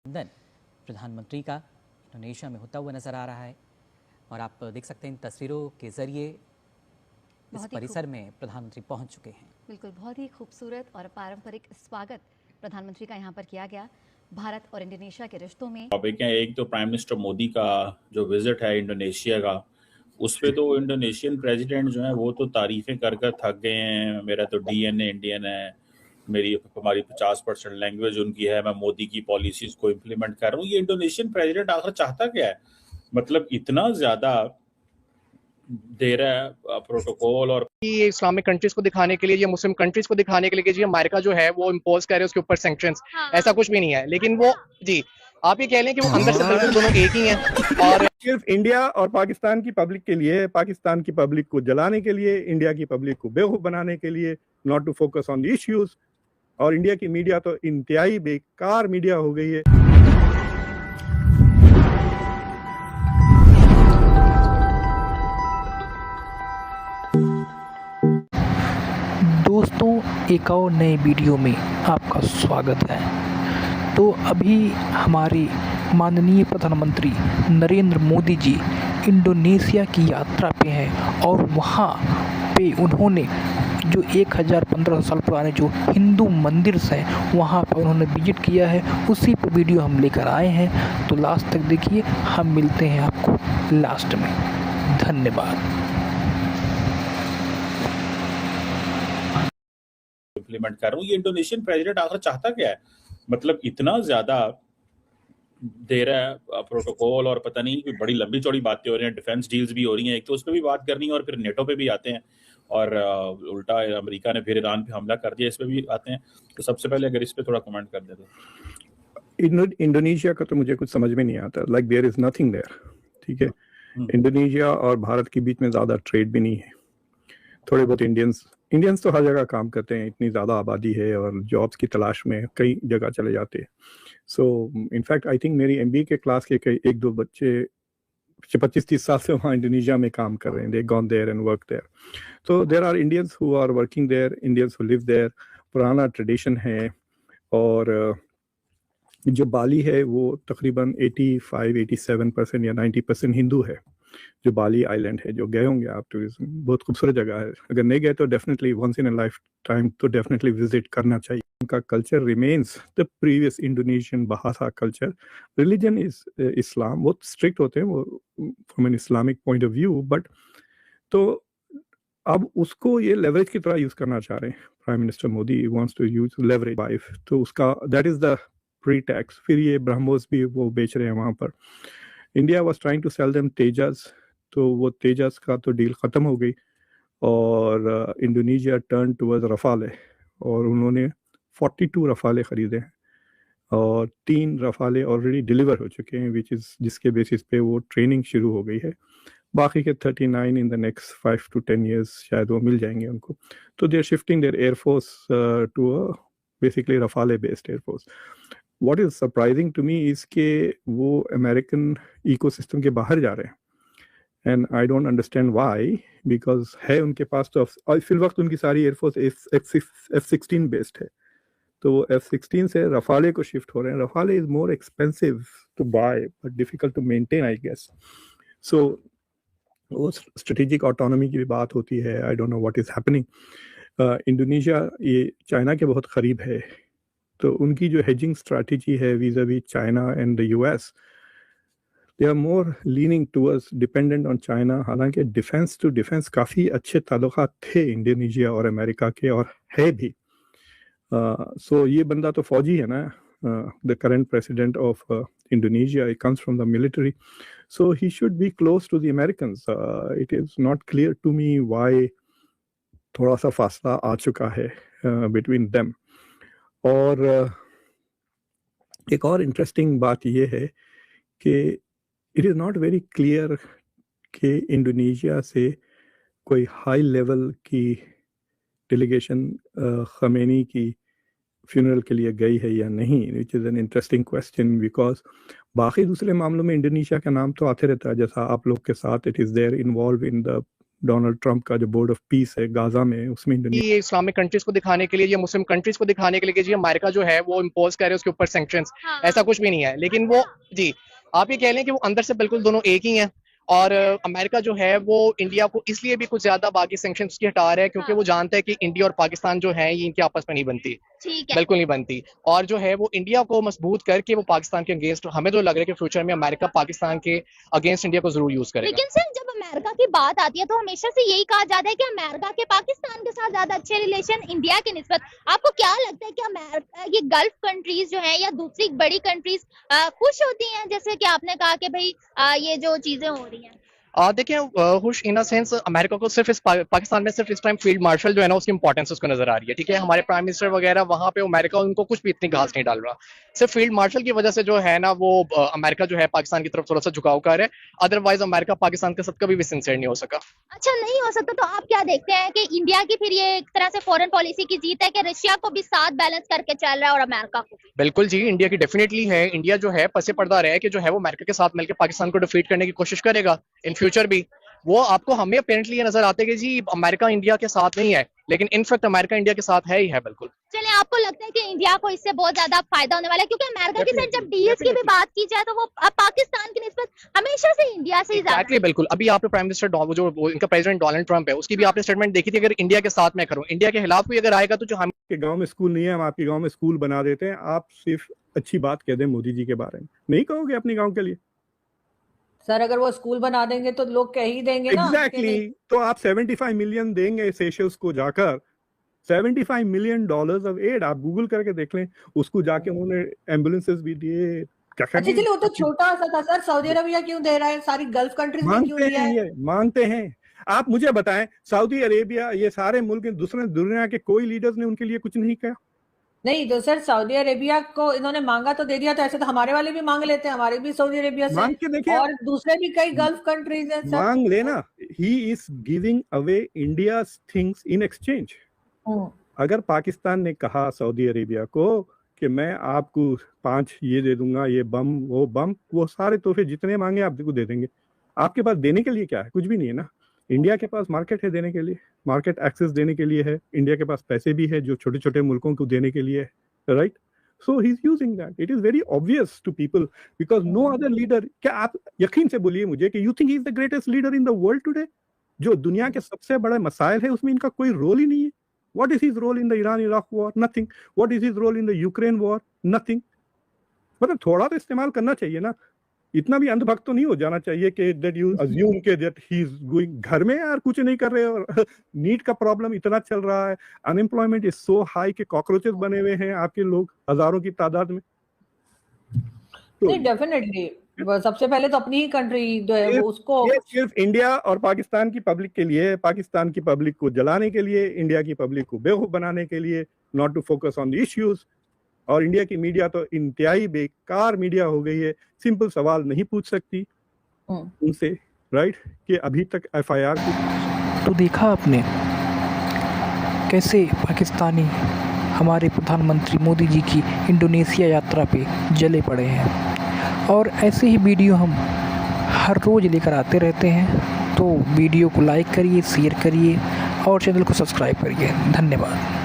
London प्रधानमंत्री का Indonesia में होता हुआ नजर आ रहा है और आप देख सकते हैं इन तस्वीरों के जरिए इस परिसर में प्रधानमंत्री पहुंच चुके हैं। बिल्कुल, बहुत ही खूबसूरत और पारंपरिक स्वागत प्रधानमंत्री का यहाँ पर किया गया। भारत और इंडोनेशिया के रिश्तों में टॉपिक है। एक तो प्राइम मिनिस्टर मोदी का जो विजिट है इंडोनेशिया का, उस पे तो इंडोनेशियन प्रेसिडेंट जो है वो तो तारीफें कर कर थक गए हैं। मेरा तो डीएनए इंडियन है, हमारी 50% लैंग्वेज उनकी है, मैं मोदी की पॉलिसीज को इम्प्लीमेंट कर रहा हूँ। ये इंडोनेशियन प्रेसिडेंट आखिर चाहता क्या है? मतलब इतना ज्यादा दे रहा है प्रोटोकॉल और ये इस्लामिक कंट्रीज को दिखाने के लिए या मुस्लिम कंट्रीज को दिखाने के लिए कि जी अमेरिका जो है वो इम्पोज कर रहे हैं उसके ऊपर सैंक्शंस, ऐसा कुछ भी नहीं है। लेकिन वो जी आप ये कह लें कि वो अंदर से बिल्कुल दोनों एक ही हैं और सिर्फ इंडिया और पाकिस्तान की पब्लिक के लिए, पाकिस्तान की पब्लिक को जलाने के लिए, इंडिया की पब्लिक को बेवकूफ बनाने के लिए, not to focus on the issues. और इंडिया की मीडिया तो इंतहाई बेकार मीडिया हो गई है। दोस्तों, एक और नए वीडियो में आपका स्वागत है। तो अभी हमारे माननीय प्रधानमंत्री नरेंद्र मोदी जी इंडोनेशिया की यात्रा पे हैं और वहाँ पे उन्होंने जो 1015 साल पुराने जो हिंदू मंदिर हैं वहाँ पर उन्होंने विजिट किया है, उसी पर वीडियो हम लेकर आए हैं। तो लास्ट तक देखिए, हम मिलते हैं आपको लास्ट में। धन्यवाद। इम्प्लीमेंट कर रहा हूँ। ये इंडोनेशियन प्रेसिडेंट आखिर चाहता क्या है? मतलब इतना ज्यादा दे रहा है प्रोटोकॉल और पता नहीं, बड़ी लंबी चौड़ी बातें हो रही हैं, डिफेंस डील्स भी हो रही हैं। एक तो उस पर भी बात करनी है और फिर नेटो पे भी आते हैं और उल्टा अमेरिका ने फिर ईरान पे हमला कर दिया, इस पे भी आते हैं। तो सबसे पहले अगर इस पे थोड़ा कमेंट कर दे तो। इंडोनेशिया का तो मुझे कुछ समझ में नहीं आता। Like there is nothing there, ठीक है। इंडोनेशिया और भारत के बीच में ज्यादा ट्रेड भी नहीं है। थोड़े बहुत इंडियंस तो हर जगह काम करते हैं, इतनी ज़्यादा आबादी है और जॉब्स की तलाश में कई जगह चले जाते हैं। सो इनफैक्ट आई थिंक मेरी एमबीए के क्लास के कई एक दो बच्चे 25-30 साल से वहाँ इंडोनेशिया में काम कर रहे हैं। They gone there and work there. तो there are Indians who are working there, Indians who live there. पुराना ट्रेडिशन है। और जो बाली है वो तकरीबन 85-87% या 90% हिंदू है। जो बाली आइलैंड है, जो गए होंगे आप, टूरिज्म बहुत खूबसूरत जगह है। अगर नहीं गए तो definitely once in a life time तो डेफिनेटली विजिट करना चाहिए। उनका culture remains the previous Indonesian Bahasa culture. Religion is Islam. बहुत स्ट्रिक्ट होते हैं वो from an Islamic point of view, but तो अब उसको ये लेवरेज की तरह यूज करना चाह रहे हैं। Prime minister Modi wants to use leverage wife, तो उसका that is the pretext. फिर ये ब्रह्मोस भी वो बेच रहे हैं वहाँ पर। India was trying to sell them Tejas, तो वो तेजस का तो डील ख़त्म हो गई और इंडोनेशिया टर्न टुवर्ड्स रफाले और उन्होंने 42 रफाले ख़रीदे हैं और 3 रफाले ऑलरेडी डिलीवर हो चुके हैं, जिसके बेसिस पे वो ट्रेनिंग शुरू हो गई है। बाकी के 39 in the next 5 to 10 years शायद वो मिल जाएंगे उनको। तो they are shifting their air force to basically Rafale based air force. What is surprising to me is कि वो अमेरिकन इकोसिस्टम के बाहर जा रहे हैं and I don't understand why, because है उनके पास तो फिल वक्त उनकी सारी एयरफोर्स F-16 बेस्ड है। तो वो F-16 से रफाले को शिफ्ट हो रहे हैं। Rafale is more expensive to buy but difficult to maintain, I guess. So वो स्ट्रेटेजिक ऑटोनॉमी की भी बात होती है। I don't know what is happening. Indonesia ये चाइना के बहुत करीब है, तो उनकी जो हेजिंग स्ट्रैटेजी है vis-a-vis China and the US, they are more leaning towards dependent on China. हालांकि डिफेंस टू डिफेंस काफ़ी अच्छे ताल्लुकात थे इंडोनेशिया और अमेरिका के, और है भी। सो ये बंदा तो फौजी है ना, the current president of Indonesia, it comes from the military, so he should be close to the Americans. It is not clear to me why थोड़ा सा फासला आ चुका है बिटवीन देम। और एक और इंटरेस्टिंग बात यह है कि it is not very clear कि इंडोनेशिया से कोई हाई लेवल की डेलीगेशन खमेनी की फ्यूनरल के लिए गई है या नहीं, which is an interesting question. Because बाकी दूसरे मामलों में इंडोनेशिया का नाम तो आते रहता है, जैसा आप लोग के साथ it is there involve in the Donald Trump का जो बोर्ड ऑफ पीस है गाजा में, उसमें इंडोनेशिया ये इस्लामिक कंट्रीज को दिखाने के लिए, ये मुस्लिम कंट्रीज को दिखाने के लिए कि जी अमेरिका जो है वो इम्पोज कर रहे हैं उसके ऊपर सैंक्शंस, ऐसा कुछ भी नहीं है। लेकिन वो जी आप ये कह लें कि वो अंदर से बिल्कुल दोनों एक ही हैं। और अमेरिका जो है वो इंडिया को इसलिए भी कुछ ज्यादा बाकी सैंक्शंस उसकी हटा रहा है क्योंकि वो जानता है कि इंडिया और पाकिस्तान जो है ये इनके आपस में नहीं बनती, बिल्कुल नहीं बनती। और जो है वो इंडिया को मजबूत करके वो पाकिस्तान के अगेंस्ट, हमें तो लग रहा है कि फ्यूचर में अमेरिका पाकिस्तान के अगेंस्ट इंडिया को जरूर यूज करेगा। लेकिन सर जब अमेरिका की बात आती है तो हमेशा से यही कहा जाता है कि अमेरिका के पाकिस्तान के साथ ज्यादा अच्छे रिलेशन इंडिया के निस्बत। आपको क्या लगता है कि अमेरिका, ये गल्फ कंट्रीज जो है या दूसरी बड़ी कंट्रीज खुश होती हैं जैसे कि आपने कहा कि भाई ये जो चीजें हो रही हैं? देखिए खुश इन सेंस अमेरिका को सिर्फ पाकिस्तान में सिर्फ इस टाइम फील्ड मार्शल जो है ना उसकी इंपॉर्टेंस उसको नजर आ रही है। ठीक है, हमारे प्राइम मिनिस्टर वगैरह वहां पे अमेरिका उनको कुछ भी इतनी घास नहीं डाल रहा। सिर्फ फील्ड मार्शल की वजह से जो है ना वो अमेरिका जो है पाकिस्तान की तरफ थोड़ा सा झुकाव कर है। अदरवाइज अमेरिका पाकिस्तान के साथ कभी भी सिंसियर नहीं हो सका। अच्छा, नहीं हो सकता तो आप क्या देखते हैं कि इंडिया की फिर ये एक तरह से फॉरेन पॉलिसी की जीत है कि रशिया को भी साथ बैलेंस करके चल रहा है और अमेरिका को भी? बिल्कुल जी, इंडिया की डेफिनेटली है। इंडिया जो है पसे पर्दा रहा है कि जो है वो अमेरिका के साथ मिलकर पाकिस्तान को डिफीट करने की कोशिश करेगा इन फ्यूचर भी। वो आपको हमें अपेरेंटली ये नजर आते हैं कि जी अमेरिका इंडिया के साथ नहीं है, लेकिन इनफैक्ट अमेरिका इंडिया के साथ है ही है। बिल्कुल। चलिए, आपको लगता है कि इंडिया को इससे बहुत ज्यादा फायदा होने वाला है क्योंकि अमेरिका के साथ जब डील्स की भी बात की जाए तो वो पाकिस्तान की निस्बत हमेशा से इंडिया से ही ज्यादा। बिल्कुल। अभी आपने प्राइम मिनिस्टर जो इनका प्रेसिडेंट डोनाल्ड ट्रंप है उसकी भी आपने स्टेटमेंट देखी थी, अगर इंडिया के साथ मैं करूं, इंडिया के खिलाफ कोई अगर आएगा तो जो हम के गांव में स्कूल नहीं है हम आपके गांव में स्कूल बना देते हैं। आप सिर्फ अच्छी बात कह दें मोदी जी के बारे में, नहीं कहोगे अपने गांव के लिए? सर अगर वो स्कूल बना देंगे तो लोग कह ही देंगे ना। एग्जैक्टली। तो आप 75 मिलियन देंगे सेशल्स को जाकर, $75 मिलियन ऑफ एड, आप गूगल करके देख लें। उसको जाके उन्होंने एम्बुलेंसेस भी दिए। अच्छा चलिए, वो तो छोटा सा था सर। सऊदी अरबिया क्यों दे रहा है? सारी गल्फ कंट्रीज में क्यों दिया है? ये मांगते हैं। आप मुझे बताएं, सऊदी अरेबिया ये सारे मुल्क दूसरे दुनिया के कोई लीडर्स ने उनके लिए कुछ नहीं किया? नहीं तो सर सऊदी अरेबिया को इन्होंने मांगा तो दे दिया, तो ऐसे तो हमारे वाले भी मांग लेते हैं, हमारे भी सऊदी अरेबिया से मांग के देखिए, और दूसरे भी कई गल्फ कंट्रीज हैं सर। मांग लेना। He is giving away India's things in exchange. अगर पाकिस्तान ने कहा सऊदी अरेबिया को कि मैं आपको 5 ये दे दूंगा, ये बम वो बम, वो सारे तोहफे जितने मांगे आपको दे देंगे। आपके पास देने के लिए क्या है? कुछ भी नहीं है ना। इंडिया के पास मार्केट है देने के लिए, मार्केट एक्सेस देने के लिए है। इंडिया के पास पैसे भी है जो छोटे छोटे मुल्कों को देने के लिए है, right? So he is using that. It is very obvious to people because no other leader. क्या आप यकीन से बोलिए मुझे कि you think he is the greatest leader in the world today? जो दुनिया के सबसे बड़े मसाइल है उसमें इनका कोई रोल ही नहीं है। What is his role in the Iran Iraq war? Nothing. What is his role in the Ukraine war? Nothing. मतलब थोड़ा तो इस्तेमाल करना चाहिए ना। इतना भी अंधभक्त तो नहीं हो जाना चाहिए कि दैट यू अज्यूम के दैट ही इज गोइंग। घर में यार कुछ नहीं कर रहे और नीट का प्रॉब्लम इतना चल रहा है, अनएम्प्लॉयमेंट इज सो हाई कि कॉकरोचेस बने हुए हैं आपके लोग हजारों की तादाद में। तो नहीं डेफिनेटली सबसे पहले तो अपनी ही कंट्री जो है वो उसको सिर्फ इंडिया और पाकिस्तान की पब्लिक के लिए, पाकिस्तान की पब्लिक को जलाने के लिए, इंडिया की पब्लिक को बेवकूफ बनाने के लिए, not to focus on the issues. और इंडिया की मीडिया तो इंतहाई बेकार मीडिया हो गई है। सिंपल सवाल नहीं पूछ सकती उनसे, राइट? कि अभी तक FIR तो देखा आपने कैसे पाकिस्तानी हमारे प्रधानमंत्री मोदी जी की इंडोनेशिया यात्रा पे जले पड़े हैं, और ऐसे ही वीडियो हम हर रोज़ लेकर आते रहते हैं। तो वीडियो को लाइक करिए, शेयर करिए और चैनल को सब्सक्राइब करिए। धन्यवाद।